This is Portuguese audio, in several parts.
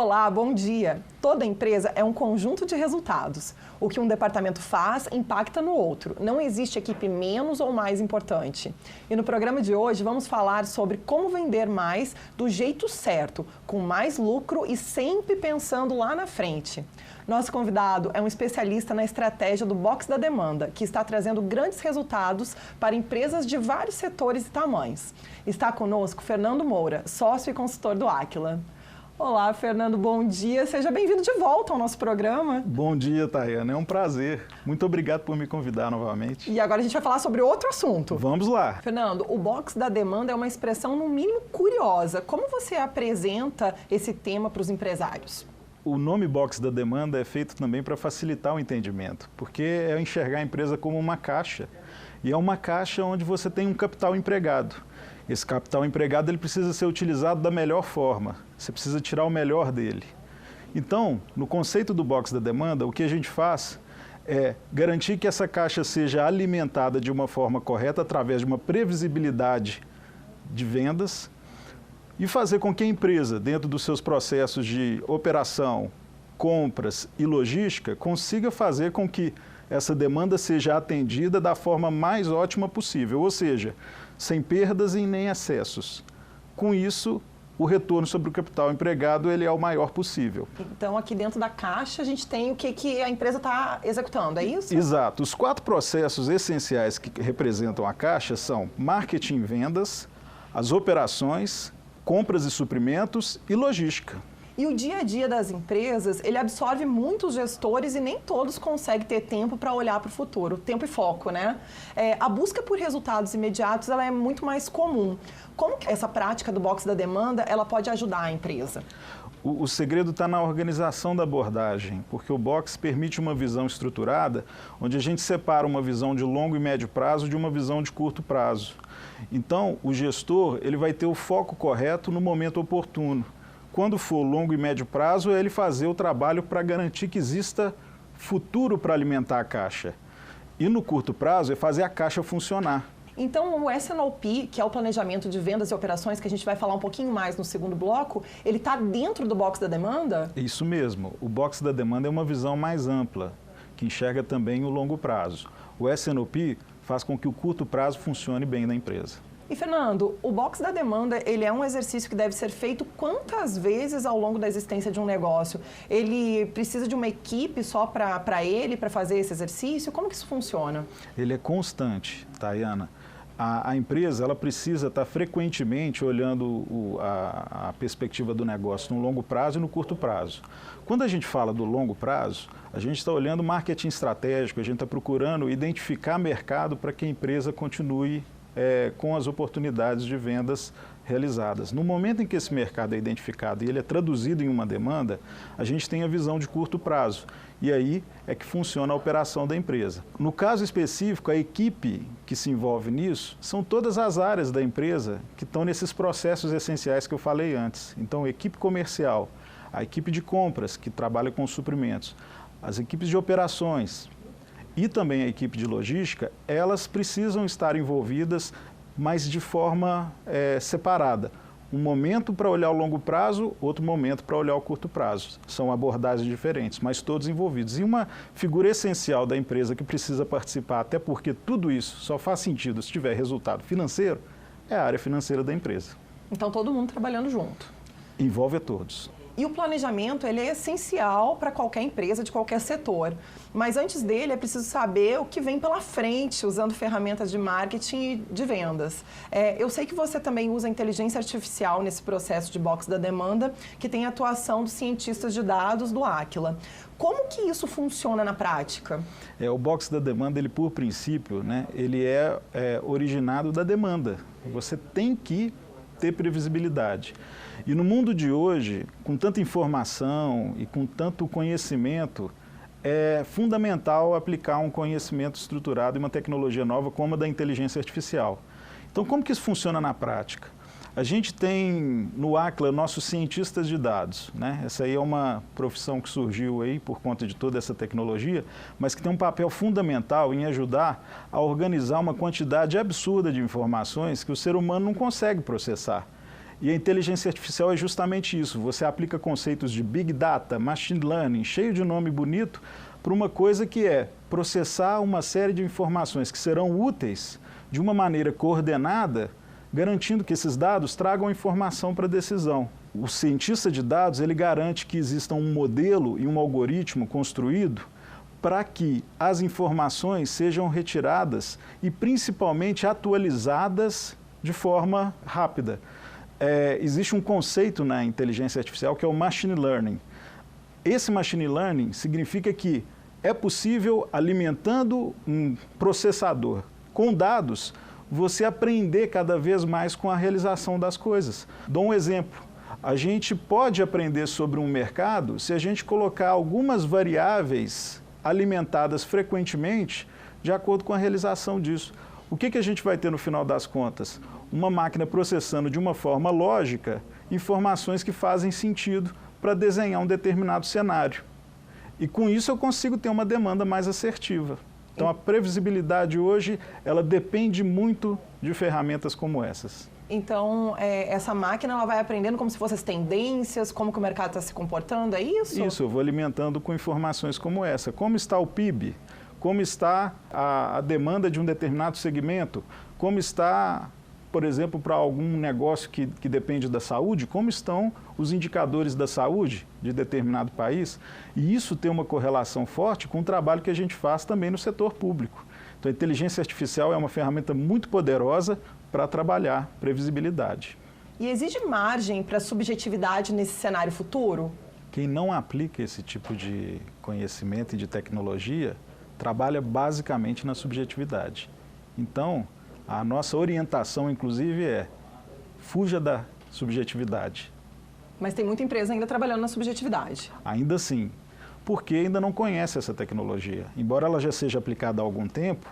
Olá, bom dia! Toda empresa é um conjunto de resultados. O que um departamento faz impacta no outro. Não existe equipe menos ou mais importante. E no programa de hoje vamos falar sobre como vender mais do jeito certo, com mais lucro e sempre pensando lá na frente. Nosso convidado é um especialista na estratégia do Box da Demanda, que está trazendo grandes resultados para empresas de vários setores e tamanhos. Está conosco Fernando Moura, sócio e consultor do Aquila. Olá, Fernando, bom dia. Seja bem-vindo de volta ao nosso programa. Bom dia, Tayana. É um prazer. Muito obrigado por me convidar novamente. E agora a gente vai falar sobre outro assunto. Vamos lá. Fernando, o Box da Demanda é uma expressão, no mínimo, curiosa. Como você apresenta esse tema para os empresários? O nome Box da Demanda é feito também para facilitar o entendimento, porque é enxergar a empresa como uma caixa. E é uma caixa onde você tem um capital empregado. Esse capital empregado ele precisa ser utilizado da melhor forma. Você precisa tirar o melhor dele. Então, no conceito do Box da Demanda, o que a gente faz é garantir que essa caixa seja alimentada de uma forma correta através de uma previsibilidade de vendas e fazer com que a empresa, dentro dos seus processos de operação, compras e logística, consiga fazer com que essa demanda seja atendida da forma mais ótima possível, ou seja, sem perdas e nem excessos. Com isso, o retorno sobre o capital empregado ele é o maior possível. Então, aqui dentro da caixa, a gente tem o que a empresa está executando, é isso? Exato. Os 4 processos essenciais que representam a caixa são marketing e vendas, as operações, compras e suprimentos e logística. E o dia a dia das empresas, ele absorve muitos gestores e nem todos conseguem ter tempo para olhar para o futuro, tempo e foco, né? A busca por resultados imediatos, ela é muito mais comum. Como que essa prática do Box da Demanda, ela pode ajudar a empresa? O segredo está na organização da abordagem, porque o Box permite uma visão estruturada, onde a gente separa uma visão de longo e médio prazo de uma visão de curto prazo. Então, o gestor ele vai ter o foco correto no momento oportuno. Quando for longo e médio prazo, é ele fazer o trabalho para garantir que exista futuro para alimentar a caixa. E no curto prazo, é fazer a caixa funcionar. Então, o S&OP, que é o planejamento de vendas e operações, que a gente vai falar um pouquinho mais no segundo bloco, ele está dentro do Box da Demanda? Isso mesmo. O Box da Demanda é uma visão mais ampla, que enxerga também o longo prazo. O S&OP faz com que o curto prazo funcione bem na empresa. E, Fernando, o Box da Demanda, ele é um exercício que deve ser feito quantas vezes ao longo da existência de um negócio? Ele precisa de uma equipe só para ele, para fazer esse exercício? Como que isso funciona? Ele é constante, Tayana. A empresa ela precisa estar frequentemente olhando a perspectiva do negócio no longo prazo e no curto prazo. Quando a gente fala do longo prazo, a gente está olhando marketing estratégico, a gente está procurando identificar mercado para que a empresa continue com as oportunidades de vendas realizadas. No momento em que esse mercado é identificado e ele é traduzido em uma demanda, a gente tem a visão de curto prazo. E aí é que funciona a operação da empresa. No caso específico, a equipe que se envolve nisso são todas as áreas da empresa que estão nesses processos essenciais que eu falei antes. Então, a equipe comercial, a equipe de compras, que trabalha com suprimentos, as equipes de operações, e também a equipe de logística, elas precisam estar envolvidas, mas de forma separada. Um momento para olhar o longo prazo, outro momento para olhar o curto prazo. São abordagens diferentes, mas todos envolvidos. E uma figura essencial da empresa que precisa participar, até porque tudo isso só faz sentido se tiver resultado financeiro, é a área financeira da empresa. Então, todo mundo trabalhando junto. Envolve a todos. E o planejamento, ele é essencial para qualquer empresa de qualquer setor. Mas antes dele, é preciso saber o que vem pela frente, usando ferramentas de marketing e de vendas. Eu sei que você também usa inteligência artificial nesse processo de Box da Demanda, que tem a atuação dos cientistas de dados do Aquila. Como que isso funciona na prática? O Box da Demanda, ele por princípio, ele é originado da demanda. Você tem que ter previsibilidade. E no mundo de hoje, com tanta informação e com tanto conhecimento, é fundamental aplicar um conhecimento estruturado e uma tecnologia nova como a da inteligência artificial. Então, como que isso funciona na prática? A gente tem no Aquila nossos cientistas de dados, Essa aí é uma profissão que surgiu aí por conta de toda essa tecnologia, mas que tem um papel fundamental em ajudar a organizar uma quantidade absurda de informações que o ser humano não consegue processar. E a inteligência artificial é justamente isso. Você aplica conceitos de Big Data, Machine Learning, cheio de nome bonito, para uma coisa que é processar uma série de informações que serão úteis de uma maneira coordenada, garantindo que esses dados tragam informação para a decisão. O cientista de dados, ele garante que exista um modelo e um algoritmo construído para que as informações sejam retiradas e principalmente atualizadas de forma rápida. Existe um conceito na inteligência artificial que é o Machine Learning. Esse Machine Learning significa que é possível, alimentando um processador com dados, você aprender cada vez mais com a realização das coisas. Dou um exemplo. A gente pode aprender sobre um mercado se a gente colocar algumas variáveis alimentadas frequentemente de acordo com a realização disso. O que a gente vai ter no final das contas? Uma máquina processando de uma forma lógica informações que fazem sentido para desenhar um determinado cenário. E com isso eu consigo ter uma demanda mais assertiva. Então a previsibilidade hoje, ela depende muito de ferramentas como essas. Então, essa máquina ela vai aprendendo como se fossem as tendências, como que o mercado está se comportando, é isso? Isso, eu vou alimentando com informações como essa. Como está o PIB? Como está a demanda de um determinado segmento? Como está, por exemplo, para algum negócio que depende da saúde, como estão os indicadores da saúde de determinado país? E isso tem uma correlação forte com o trabalho que a gente faz também no setor público. Então, a inteligência artificial é uma ferramenta muito poderosa para trabalhar previsibilidade. E existe margem para subjetividade nesse cenário futuro? Quem não aplica esse tipo de conhecimento e de tecnologia trabalha basicamente na subjetividade. Então, a nossa orientação, inclusive, é fuja da subjetividade. Mas tem muita empresa ainda trabalhando na subjetividade. Ainda sim, porque ainda não conhece essa tecnologia. Embora ela já seja aplicada há algum tempo,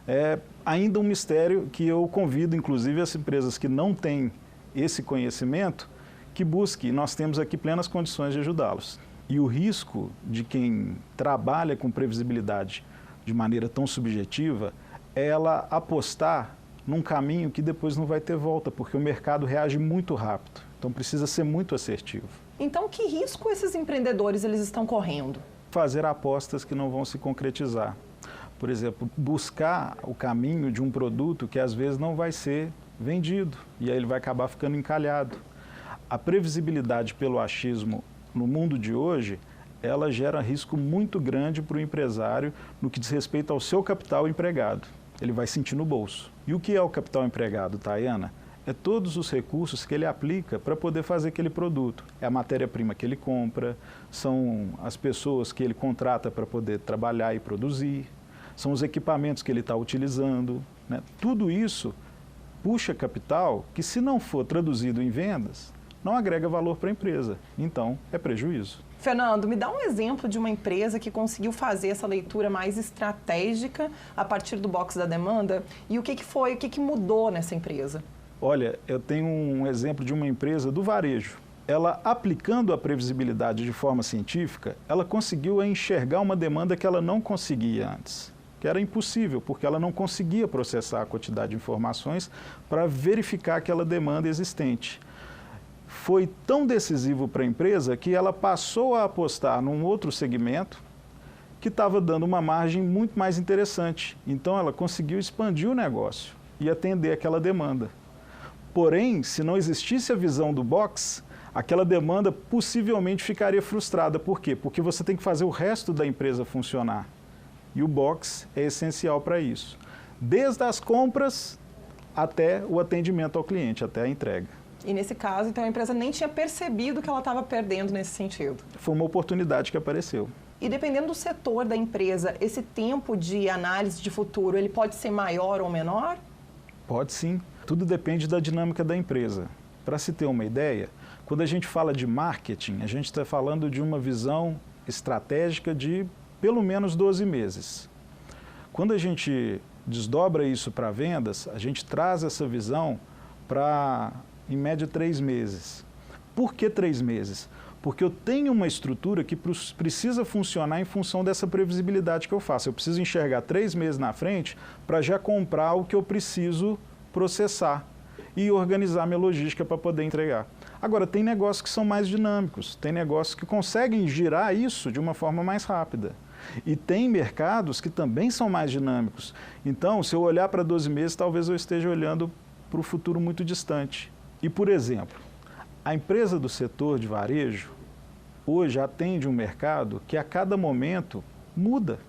é ainda um mistério que eu convido, inclusive, as empresas que não têm esse conhecimento, que busquem. Nós temos aqui plenas condições de ajudá-los. E o risco de quem trabalha com previsibilidade de maneira tão subjetiva é ela apostar num caminho que depois não vai ter volta, porque o mercado reage muito rápido. Então precisa ser muito assertivo. Então que risco esses empreendedores eles estão correndo? Fazer apostas que não vão se concretizar. Por exemplo, buscar o caminho de um produto que às vezes não vai ser vendido e aí ele vai acabar ficando encalhado. A previsibilidade pelo achismo no mundo de hoje, ela gera risco muito grande para o empresário no que diz respeito ao seu capital empregado. Ele vai sentir no bolso. E o que é o capital empregado, Tayana? É todos os recursos que ele aplica para poder fazer aquele produto. É a matéria-prima que ele compra, são as pessoas que ele contrata para poder trabalhar e produzir, são os equipamentos que ele está utilizando, né? Tudo isso puxa capital que, se não for traduzido em vendas, não agrega valor para a empresa. Então, é prejuízo. Fernando, me dá um exemplo de uma empresa que conseguiu fazer essa leitura mais estratégica a partir do box da demanda e o que mudou nessa empresa? Olha, eu tenho um exemplo de uma empresa do varejo. Ela, aplicando a previsibilidade de forma científica, ela conseguiu enxergar uma demanda que ela não conseguia antes, que era impossível, porque ela não conseguia processar a quantidade de informações para verificar aquela demanda existente. Foi tão decisivo para a empresa que ela passou a apostar num outro segmento que estava dando uma margem muito mais interessante. Então, ela conseguiu expandir o negócio e atender aquela demanda. Porém, se não existisse a visão do box, aquela demanda possivelmente ficaria frustrada. Por quê? Porque você tem que fazer o resto da empresa funcionar. E o box é essencial para isso. Desde as compras até o atendimento ao cliente, até a entrega. E nesse caso, então, a empresa nem tinha percebido que ela estava perdendo nesse sentido. Foi uma oportunidade que apareceu. E dependendo do setor da empresa, esse tempo de análise de futuro, ele pode ser maior ou menor? Pode sim. Tudo depende da dinâmica da empresa. Para se ter uma ideia, quando a gente fala de marketing, a gente está falando de uma visão estratégica de pelo menos 12 meses. Quando a gente desdobra isso para vendas, a gente traz essa visão para, em média, 3 meses. Por que 3 meses? Porque eu tenho uma estrutura que precisa funcionar em função dessa previsibilidade que eu faço. Eu preciso enxergar 3 meses na frente para já comprar o que eu preciso processar. e organizar minha logística para poder entregar. Agora, tem negócios que são mais dinâmicos, tem negócios que conseguem girar isso de uma forma mais rápida. E tem mercados que também são mais dinâmicos. Então, se eu olhar para 12 meses, talvez eu esteja olhando para o futuro muito distante. E, por exemplo, a empresa do setor de varejo hoje atende um mercado que a cada momento muda.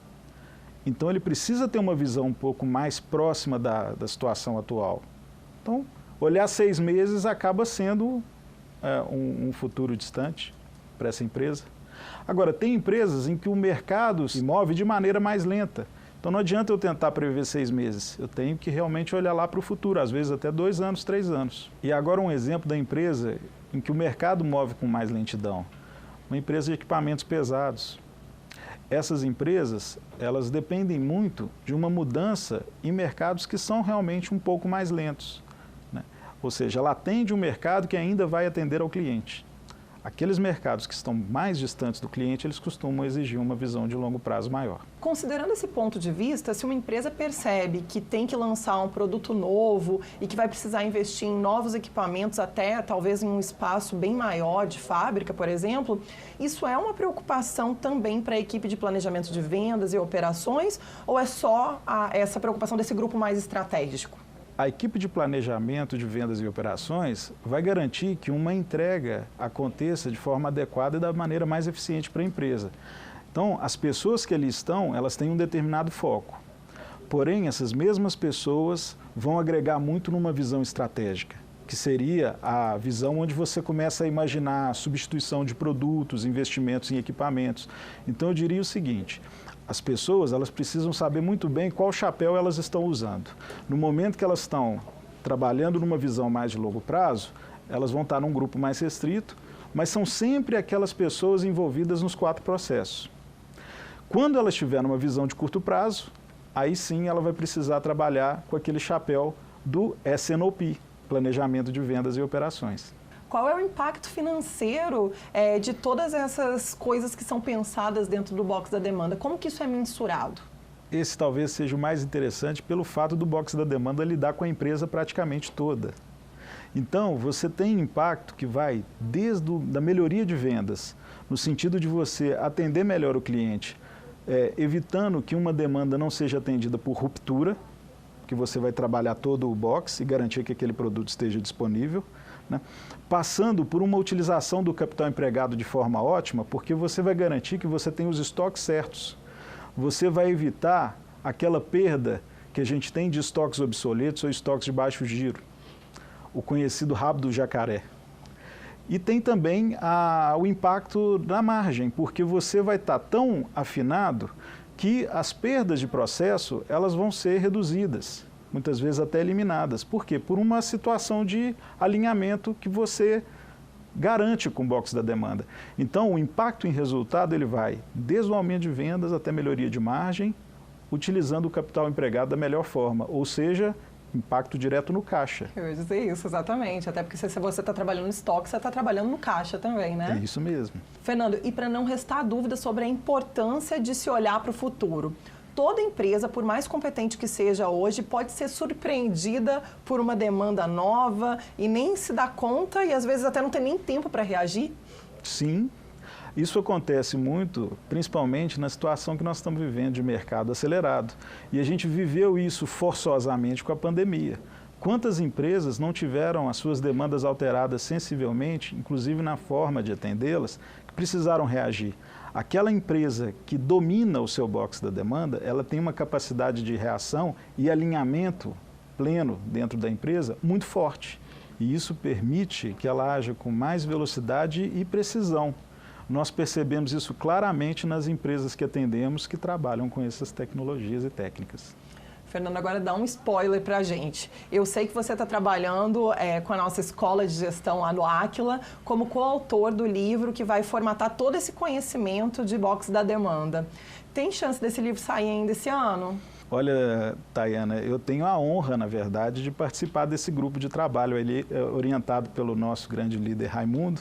Então, ele precisa ter uma visão um pouco mais próxima da situação atual. Então, olhar 6 meses acaba sendo um futuro distante para essa empresa. Agora, tem empresas em que o mercado se move de maneira mais lenta. Então, não adianta eu tentar prever 6 meses. Eu tenho que realmente olhar lá para o futuro, às vezes até 2 anos, 3 anos. E agora um exemplo da empresa em que o mercado move com mais lentidão. Uma empresa de equipamentos pesados. Essas empresas, elas dependem muito de uma mudança em mercados que são realmente um pouco mais lentos, né? Ou seja, ela atende um mercado que ainda vai atender ao cliente. Aqueles mercados que estão mais distantes do cliente, eles costumam exigir uma visão de longo prazo maior. Considerando esse ponto de vista, se uma empresa percebe que tem que lançar um produto novo e que vai precisar investir em novos equipamentos, até talvez em um espaço bem maior de fábrica, por exemplo, isso é uma preocupação também para a equipe de planejamento de vendas e operações, ou é só essa preocupação desse grupo mais estratégico? A equipe de planejamento de vendas e operações vai garantir que uma entrega aconteça de forma adequada e da maneira mais eficiente para a empresa. Então, as pessoas que ali estão, elas têm um determinado foco. Porém, essas mesmas pessoas vão agregar muito numa visão estratégica, que seria a visão onde você começa a imaginar a substituição de produtos, investimentos em equipamentos. Então, eu diria o seguinte: as pessoas, elas precisam saber muito bem qual chapéu elas estão usando. No momento que elas estão trabalhando numa visão mais de longo prazo, elas vão estar num grupo mais restrito, mas são sempre aquelas pessoas envolvidas nos 4 processos. Quando ela estiver numa visão de curto prazo, aí sim ela vai precisar trabalhar com aquele chapéu do S&OP, Planejamento de Vendas e Operações. Qual é o impacto financeiro de todas essas coisas que são pensadas dentro do box da demanda? Como que isso é mensurado? Esse talvez seja o mais interessante pelo fato do box da demanda lidar com a empresa praticamente toda. Então, você tem impacto que vai desde a melhoria de vendas, no sentido de você atender melhor o cliente, evitando que uma demanda não seja atendida por ruptura, que você vai trabalhar todo o box e garantir que aquele produto esteja disponível, né? Passando por uma utilização do capital empregado de forma ótima, porque você vai garantir que você tem os estoques certos. Você vai evitar aquela perda que a gente tem de estoques obsoletos ou estoques de baixo giro, o conhecido rabo do jacaré. E tem também o impacto na margem, porque você vai estar tão afinado que as perdas de processo elas vão ser reduzidas, muitas vezes até eliminadas. Por quê? Por uma situação de alinhamento que você garante com o box da demanda. Então, o impacto em resultado ele vai desde o aumento de vendas até melhoria de margem, utilizando o capital empregado da melhor forma, ou seja, impacto direto no caixa. Eu ia dizer isso, exatamente. Até porque se você está trabalhando no estoque, você está trabalhando no caixa também, né? É isso mesmo. Fernando, e para não restar dúvida sobre a importância de se olhar para o futuro, toda empresa, por mais competente que seja hoje, pode ser surpreendida por uma demanda nova e nem se dá conta e às vezes até não tem nem tempo para reagir? Sim. Isso acontece muito, principalmente na situação que nós estamos vivendo de mercado acelerado. E a gente viveu isso forçosamente com a pandemia. Quantas empresas não tiveram as suas demandas alteradas sensivelmente, inclusive na forma de atendê-las, que precisaram reagir? Aquela empresa que domina o seu box da demanda, ela tem uma capacidade de reação e alinhamento pleno dentro da empresa muito forte. E isso permite que ela haja com mais velocidade e precisão. Nós percebemos isso claramente nas empresas que atendemos que trabalham com essas tecnologias e técnicas. Fernando, agora dá um spoiler para a gente. Eu sei que você está trabalhando com a nossa escola de gestão lá no Áquila como coautor do livro que vai formatar todo esse conhecimento de box da demanda. Tem chance desse livro sair ainda esse ano? Olha, Tayana, eu tenho a honra, na verdade, de participar desse grupo de trabalho ali, orientado pelo nosso grande líder Raimundo,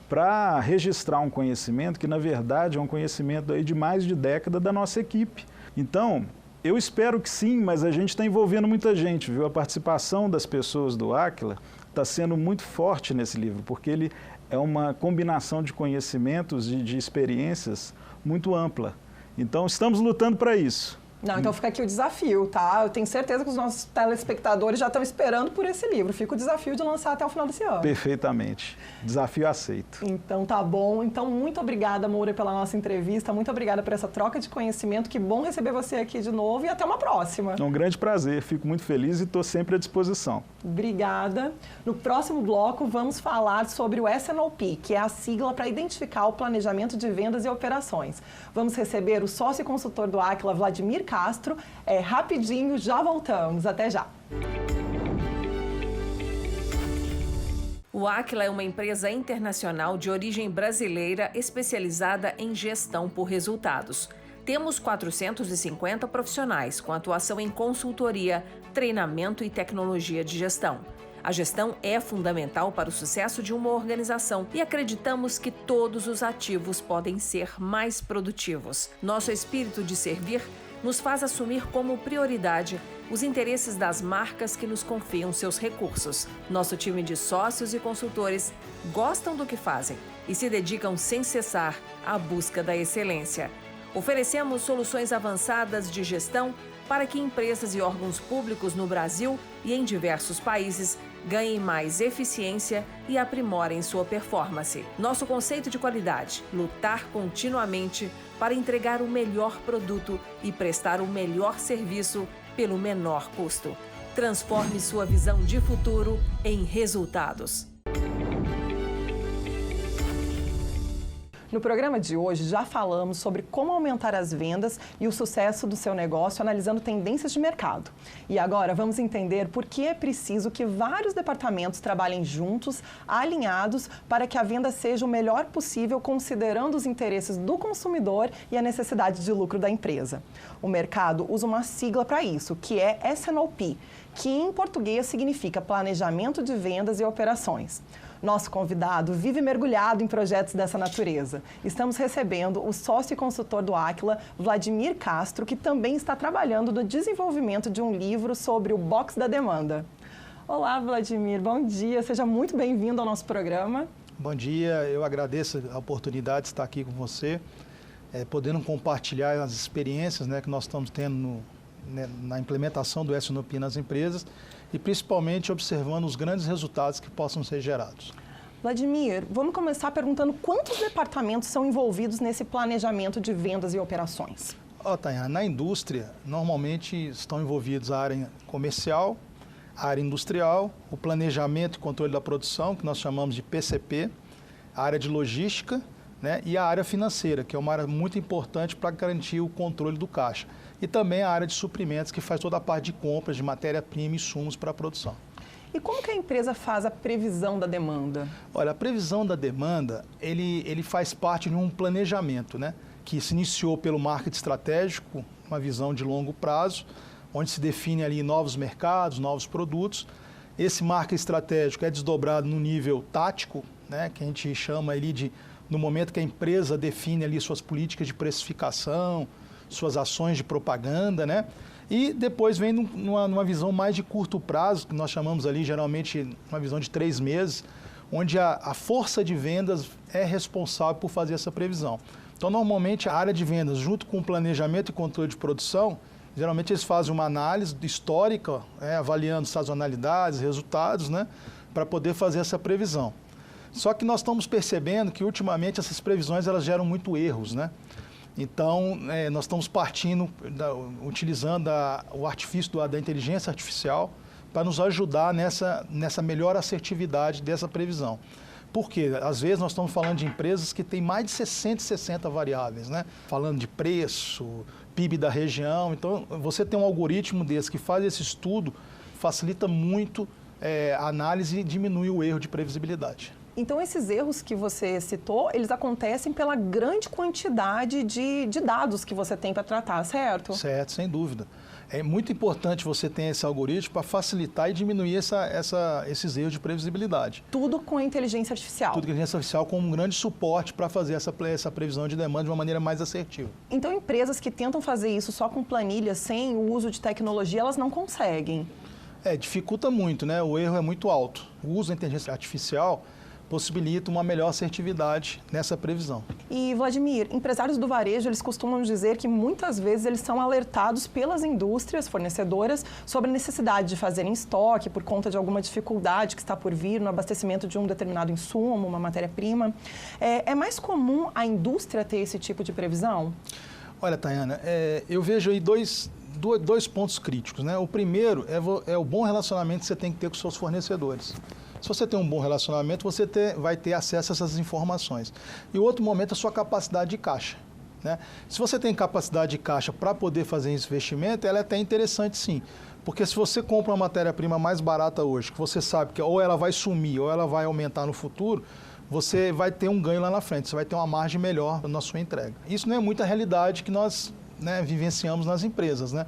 para registrar um conhecimento que, na verdade, é um conhecimento aí de mais de década da nossa equipe. Então, Eu espero que sim, mas a gente está envolvendo muita gente, viu? A participação das pessoas do Aquila está sendo muito forte nesse livro, porque ele é uma combinação de conhecimentos e de experiências muito ampla. Então, estamos lutando para isso. Não, então fica aqui o desafio, tá? Eu tenho certeza que os nossos telespectadores já estão esperando por esse livro. Fica o desafio de lançar até o final desse ano. Perfeitamente. Desafio aceito. Então tá bom. Então muito obrigada, Moura, pela nossa entrevista. Muito obrigada por essa troca de conhecimento. Que bom receber você aqui de novo e até uma próxima. É um grande prazer. Fico muito feliz e estou sempre à disposição. Obrigada. No próximo bloco vamos falar sobre o S&OP, que é a sigla para identificar o planejamento de vendas e operações. Vamos receber o sócio e consultor do Aquila, Vladimir Castro. Rapidinho, já voltamos. Até já. O Aquila é uma empresa internacional de origem brasileira especializada em gestão por resultados. Temos 450 profissionais com atuação em consultoria, treinamento e tecnologia de gestão. A gestão é fundamental para o sucesso de uma organização e acreditamos que todos os ativos podem ser mais produtivos. Nosso espírito de servir nos faz assumir como prioridade os interesses das marcas que nos confiam seus recursos. Nosso time de sócios e consultores gostam do que fazem e se dedicam sem cessar à busca da excelência. Oferecemos soluções avançadas de gestão para que empresas e órgãos públicos no Brasil e em diversos países ganhem mais eficiência e aprimorem sua performance. Nosso conceito de qualidade: lutar continuamente para entregar o melhor produto e prestar o melhor serviço pelo menor custo. Transforme sua visão de futuro em resultados. No programa de hoje, já falamos sobre como aumentar as vendas e o sucesso do seu negócio analisando tendências de mercado. E agora vamos entender por que é preciso que vários departamentos trabalhem juntos, alinhados, para que a venda seja o melhor possível, considerando os interesses do consumidor e a necessidade de lucro da empresa. O mercado usa uma sigla para isso, que é S&OP, que em português significa Planejamento de Vendas e Operações. Nosso convidado vive mergulhado em projetos dessa natureza. Estamos recebendo o sócio e consultor do Aquila, Vladimir Castro, que também está trabalhando no desenvolvimento de um livro sobre o box da demanda. Olá, Vladimir, bom dia. Seja muito bem-vindo ao nosso programa. Bom dia, eu agradeço a oportunidade de estar aqui com você, podendo compartilhar as experiências, que nós estamos tendo na implementação do S&OP nas empresas e principalmente observando os grandes resultados que possam ser gerados. Vladimir, vamos começar perguntando quantos departamentos são envolvidos nesse planejamento de vendas e operações? Tayana, na indústria, normalmente estão envolvidos a área comercial, a área industrial, o planejamento e controle da produção, que nós chamamos de PCP, a área de logística, e a área financeira, que é uma área muito importante para garantir o controle do caixa. E também a área de suprimentos, que faz toda a parte de compras de matéria-prima e insumos para a produção. E como que a empresa faz a previsão da demanda? Olha, a previsão da demanda, ele faz parte de um planejamento, que se iniciou pelo marketing estratégico, uma visão de longo prazo, onde se define ali novos mercados, novos produtos. Esse marketing estratégico é desdobrado no nível tático, que a gente chama ali no momento que a empresa define ali suas políticas de precificação, suas ações de propaganda, E depois vem numa visão mais de curto prazo, que nós chamamos ali geralmente uma visão de 3 meses, onde a força de vendas é responsável por fazer essa previsão. Então, normalmente, a área de vendas, junto com o planejamento e controle de produção, geralmente eles fazem uma análise histórica, avaliando sazonalidades, resultados, para poder fazer essa previsão. Só que nós estamos percebendo que, ultimamente, essas previsões elas geram muito erros, Então, nós estamos partindo, utilizando o artifício da inteligência artificial para nos ajudar nessa melhor assertividade dessa previsão. Por quê? Às vezes nós estamos falando de empresas que têm mais de 60 variáveis, Falando de preço, PIB da região. Então, você tem um algoritmo desse que faz esse estudo, facilita muito a análise e diminui o erro de previsibilidade. Então, esses erros que você citou, eles acontecem pela grande quantidade de dados que você tem para tratar, certo? Certo, sem dúvida. É muito importante você ter esse algoritmo para facilitar e diminuir esses erros de previsibilidade. Tudo com a inteligência artificial. Tudo com a inteligência artificial como um grande suporte para fazer essa previsão de demanda de uma maneira mais assertiva. Então, empresas que tentam fazer isso só com planilhas, sem o uso de tecnologia, elas não conseguem. Dificulta muito, né? O erro é muito alto. O uso da inteligência artificial possibilita uma melhor assertividade nessa previsão. E, Vladimir, empresários do varejo, eles costumam dizer que muitas vezes eles são alertados pelas indústrias fornecedoras sobre a necessidade de fazerem estoque por conta de alguma dificuldade que está por vir no abastecimento de um determinado insumo, uma matéria-prima. É mais comum a indústria ter esse tipo de previsão? Olha, Tayana, eu vejo aí dois pontos críticos, né? O primeiro é o bom relacionamento que você tem que ter com seus fornecedores. Se você tem um bom relacionamento, você vai ter acesso a essas informações. E o outro momento é a sua capacidade de caixa, né? Se você tem capacidade de caixa para poder fazer esse investimento, ela é até interessante sim. Porque se você compra uma matéria-prima mais barata hoje, que você sabe que ou ela vai sumir ou ela vai aumentar no futuro, você vai ter um ganho lá na frente, você vai ter uma margem melhor na sua entrega. Isso não é muita realidade que nós, né, vivenciamos nas empresas, né?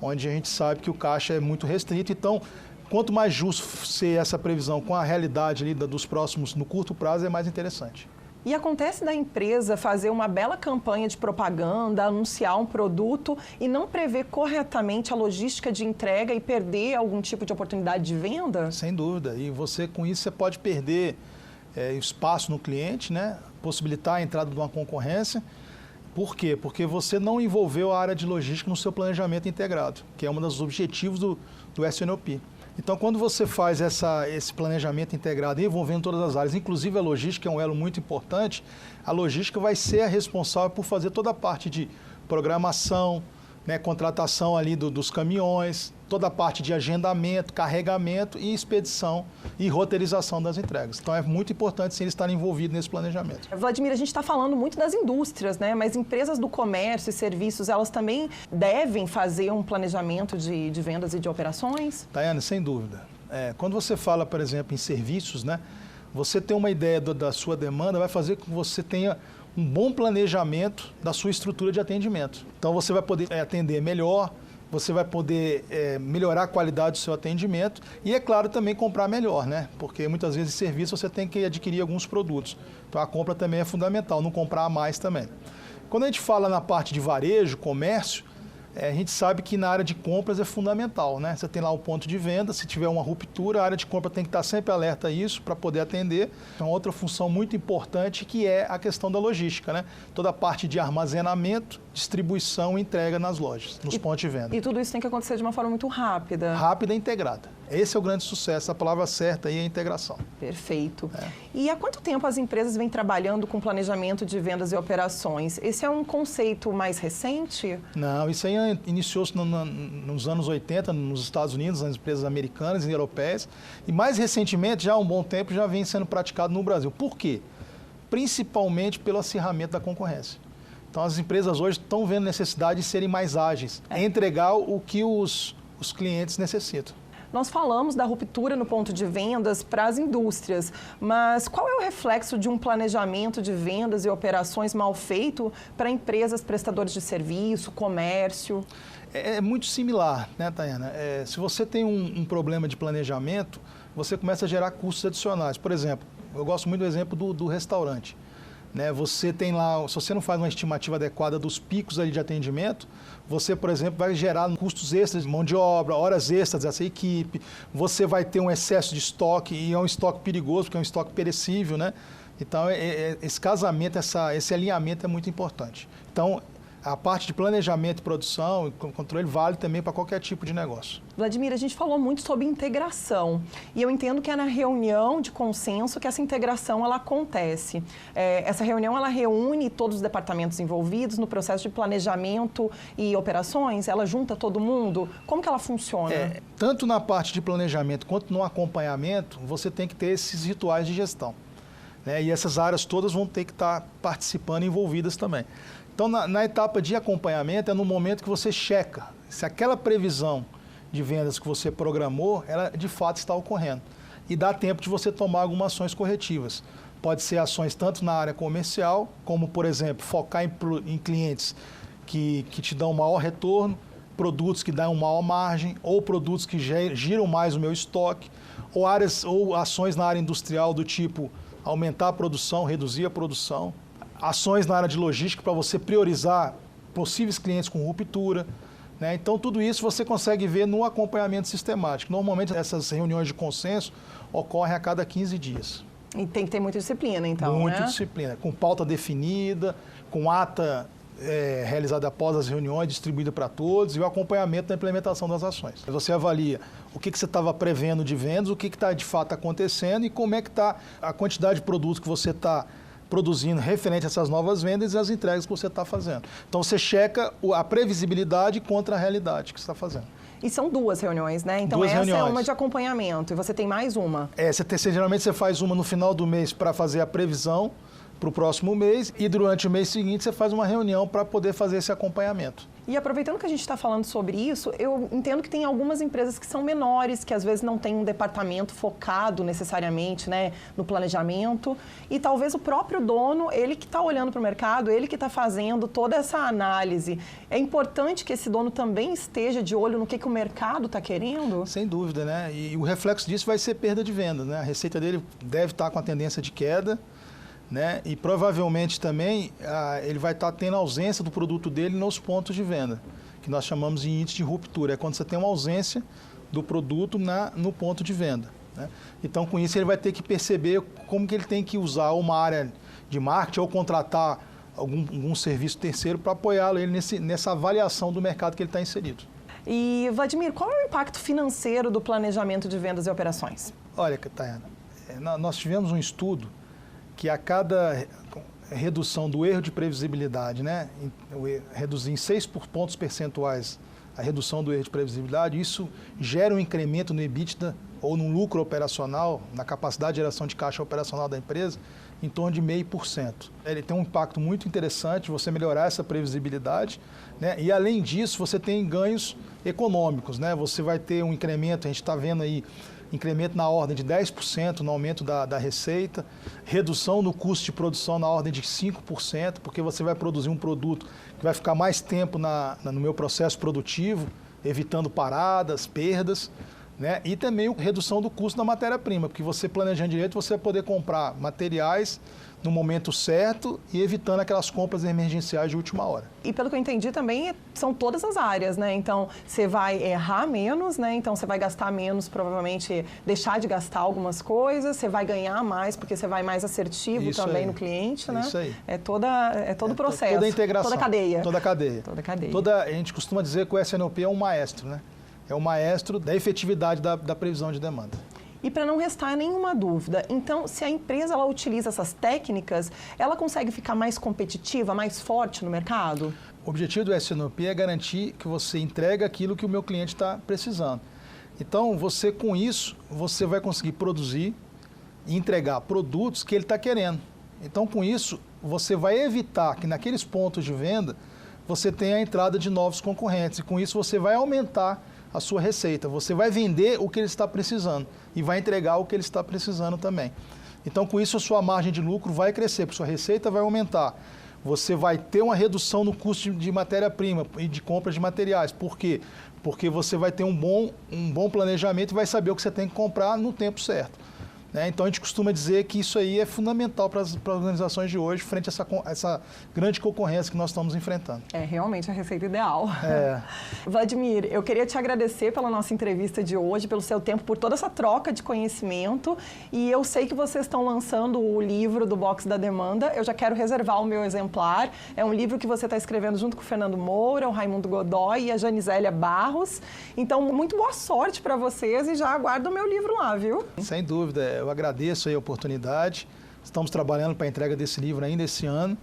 Onde a gente sabe que o caixa é muito restrito, então quanto mais justo ser essa previsão com a realidade ali dos próximos, no curto prazo, é mais interessante. E acontece da empresa fazer uma bela campanha de propaganda, anunciar um produto e não prever corretamente a logística de entrega e perder algum tipo de oportunidade de venda? Sem dúvida. E você, com isso, você pode perder espaço no cliente, né? Possibilitar a entrada de uma concorrência. Por quê? Porque você não envolveu a área de logística no seu planejamento integrado, que é um dos objetivos do S&OP. Então, quando você faz esse planejamento integrado envolvendo todas as áreas, inclusive a logística é um elo muito importante, a logística vai ser a responsável por fazer toda a parte de programação, né, contratação ali dos caminhões, toda a parte de agendamento, carregamento e expedição e roteirização das entregas. Então, é muito importante sim, eles estarem envolvidos nesse planejamento. Vladimir, a gente está falando muito das indústrias, né? Mas empresas do comércio e serviços, elas também devem fazer um planejamento de vendas e de operações? Tayana, sem dúvida. Quando você fala, por exemplo, em serviços, né, você ter uma ideia da sua demanda vai fazer com que você tenha um bom planejamento da sua estrutura de atendimento. Então, você vai poder atender melhor, você vai poder melhorar a qualidade do seu atendimento e, é claro, também comprar melhor, né? Porque muitas vezes em serviço você tem que adquirir alguns produtos. Então, a compra também é fundamental, não comprar a mais também. Quando a gente fala na parte de varejo, comércio, a gente sabe que na área de compras é fundamental, né? Você tem lá o ponto de venda, se tiver uma ruptura, a área de compra tem que estar sempre alerta a isso para poder atender. Então, outra função muito importante que é a questão da logística, né? Toda a parte de armazenamento, distribuição e entrega nas lojas, nos pontos de venda. E tudo isso tem que acontecer de uma forma muito rápida. Rápida e integrada. Esse é o grande sucesso, a palavra certa aí é a integração. Perfeito. E há quanto tempo as empresas vêm trabalhando com planejamento de vendas e operações? Esse é um conceito mais recente? Não, isso aí iniciou-se nos anos 80 nos Estados Unidos, nas empresas americanas e europeias. E mais recentemente, já há um bom tempo, já vem sendo praticado no Brasil. Por quê? Principalmente pelo acirramento da concorrência. Então, as empresas hoje estão vendo necessidade de serem mais ágeis, entregar o que os clientes necessitam. Nós falamos da ruptura no ponto de vendas para as indústrias, mas qual é o reflexo de um planejamento de vendas e operações mal feito para empresas prestadoras de serviço, comércio? É muito similar, né, Tayana? Se você tem um problema de planejamento, você começa a gerar custos adicionais. Por exemplo, eu gosto muito do exemplo do restaurante. Né, você tem lá, se você não faz uma estimativa adequada dos picos ali de atendimento, você, por exemplo, vai gerar custos extras de mão de obra, horas extras dessa equipe, você vai ter um excesso de estoque, e é um estoque perigoso, porque é um estoque perecível, né? Então, esse casamento, esse alinhamento é muito importante. Então, a parte de planejamento e produção e controle vale também para qualquer tipo de negócio. Vladimir, a gente falou muito sobre integração e eu entendo que é na reunião de consenso que essa integração ela acontece. Essa reunião ela reúne todos os departamentos envolvidos no processo de planejamento e operações, ela junta todo mundo. Como que ela funciona? Tanto na parte de planejamento quanto no acompanhamento, você tem que ter esses rituais de gestão. Né? E essas áreas todas vão ter que estar participando e envolvidas também. Então, na etapa de acompanhamento, é no momento que você checa se aquela previsão de vendas que você programou, ela de fato está ocorrendo. E dá tempo de você tomar algumas ações corretivas. Pode ser ações tanto na área comercial, como, por exemplo, focar em clientes que te dão maior retorno, produtos que dão maior margem, ou produtos que giram mais o meu estoque, ou ações na área industrial do tipo aumentar a produção, reduzir a produção, ações na área de logística para você priorizar possíveis clientes com ruptura, né? Então, tudo isso você consegue ver no acompanhamento sistemático. Normalmente, essas reuniões de consenso ocorrem a cada 15 dias. E tem que ter muita disciplina, então, Muita né? disciplina, com pauta definida, com ata realizada após as reuniões, distribuída para todos, e o acompanhamento da implementação das ações. Você avalia o que você estava prevendo de vendas, o que está de fato acontecendo e como é que está a quantidade de produtos que você está produzindo referente a essas novas vendas e as entregas que você está fazendo. Então, você checa a previsibilidade contra a realidade que você está fazendo. E são 2 reuniões, né? Então, Duas essa reuniões. é uma de acompanhamento e você tem mais uma. Geralmente você faz uma no final do mês para fazer a previsão para o próximo mês e durante o mês seguinte você faz uma reunião para poder fazer esse acompanhamento. E aproveitando que a gente está falando sobre isso, eu entendo que tem algumas empresas que são menores, que às vezes não tem um departamento focado necessariamente, né, no planejamento, e talvez o próprio dono, ele que está olhando para o mercado, ele que está fazendo toda essa análise. É importante que esse dono também esteja de olho no que o mercado está querendo? Sem dúvida, né? E o reflexo disso vai ser perda de venda, né? A receita dele deve estar com a tendência de queda, né? E provavelmente também ele vai estar tendo ausência do produto dele nos pontos de venda, que nós chamamos de índice de ruptura. É quando você tem uma ausência do produto no ponto de venda, né? Então, com isso, ele vai ter que perceber como que ele tem que usar uma área de marketing ou contratar algum serviço terceiro para apoiá-lo nessa avaliação do mercado que ele está inserido. E, Vladimir, qual é o impacto financeiro do planejamento de vendas e operações? Olha, Tayana, nós tivemos um estudo que a cada redução do erro de previsibilidade, né, reduzir em 6 pontos percentuais a redução do erro de previsibilidade, isso gera um incremento no EBITDA ou no lucro operacional, na capacidade de geração de caixa operacional da empresa, em torno de 0,5%. Ele tem um impacto muito interessante, você melhorar essa previsibilidade, né, e além disso você tem ganhos econômicos, né, você vai ter um incremento, a gente está vendo aí, incremento na ordem de 10% no aumento da receita, redução no custo de produção na ordem de 5%, porque você vai produzir um produto que vai ficar mais tempo no meu processo produtivo, evitando paradas, perdas, né? E também a redução do custo da matéria-prima, porque você planejando direito, você vai poder comprar materiais no momento certo e evitando aquelas compras emergenciais de última hora. E pelo que eu entendi também, são todas as áreas, né? Então, você vai errar menos, né? Então, você vai gastar menos, provavelmente deixar de gastar algumas coisas, você vai ganhar mais, porque você vai mais assertivo Isso também aí. no cliente, né? Isso aí. É todo o processo. Toda a integração. Toda a cadeia. Toda a cadeia. Toda a cadeia. A gente costuma dizer que o SNOP é um maestro, né? É o maestro da efetividade da previsão de demanda. E para não restar nenhuma dúvida, então, se a empresa ela utiliza essas técnicas, ela consegue ficar mais competitiva, mais forte no mercado? O objetivo do SNOP é garantir que você entrega aquilo que o meu cliente está precisando. Então, com isso, você vai conseguir produzir e entregar produtos que ele está querendo. Então, com isso, você vai evitar que naqueles pontos de venda você tenha a entrada de novos concorrentes. E com isso, você vai aumentar a sua receita. Você vai vender o que ele está precisando e vai entregar o que ele está precisando também. Então, com isso, a sua margem de lucro vai crescer, porque sua receita vai aumentar. Você vai ter uma redução no custo de matéria-prima e de compra de materiais. Por quê? Porque você vai ter um bom planejamento e vai saber o que você tem que comprar no tempo certo. Então, a gente costuma dizer que isso aí é fundamental para as organizações de hoje, frente a essa grande concorrência que nós estamos enfrentando. É realmente a receita ideal. É. Vladimir, eu queria te agradecer pela nossa entrevista de hoje, pelo seu tempo, por toda essa troca de conhecimento. E eu sei que vocês estão lançando o livro do Box da Demanda. Eu já quero reservar o meu exemplar. É um livro que você está escrevendo junto com o Fernando Moura, o Raimundo Godoy e a Janisélia Barros. Então, muito boa sorte para vocês e já aguardo o meu livro lá, viu? Sem dúvida. Eu agradeço aí a oportunidade. Estamos trabalhando para a entrega desse livro ainda esse ano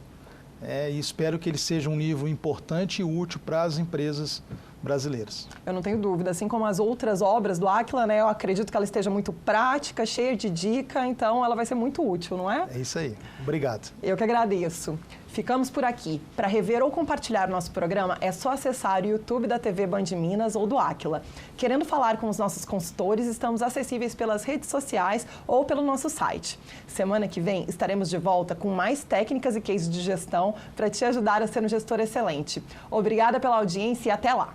e espero que ele seja um livro importante e útil para as empresas brasileiras. Eu não tenho dúvida. Assim como as outras obras do Aquila, né, eu acredito que ela esteja muito prática, cheia de dica, então ela vai ser muito útil, não é? É isso aí. Obrigado. Eu que agradeço. Ficamos por aqui. Para rever ou compartilhar nosso programa, é só acessar o YouTube da TV Band Minas ou do Aquila. Querendo falar com os nossos consultores, estamos acessíveis pelas redes sociais ou pelo nosso site. Semana que vem estaremos de volta com mais técnicas e cases de gestão para te ajudar a ser um gestor excelente. Obrigada pela audiência e até lá!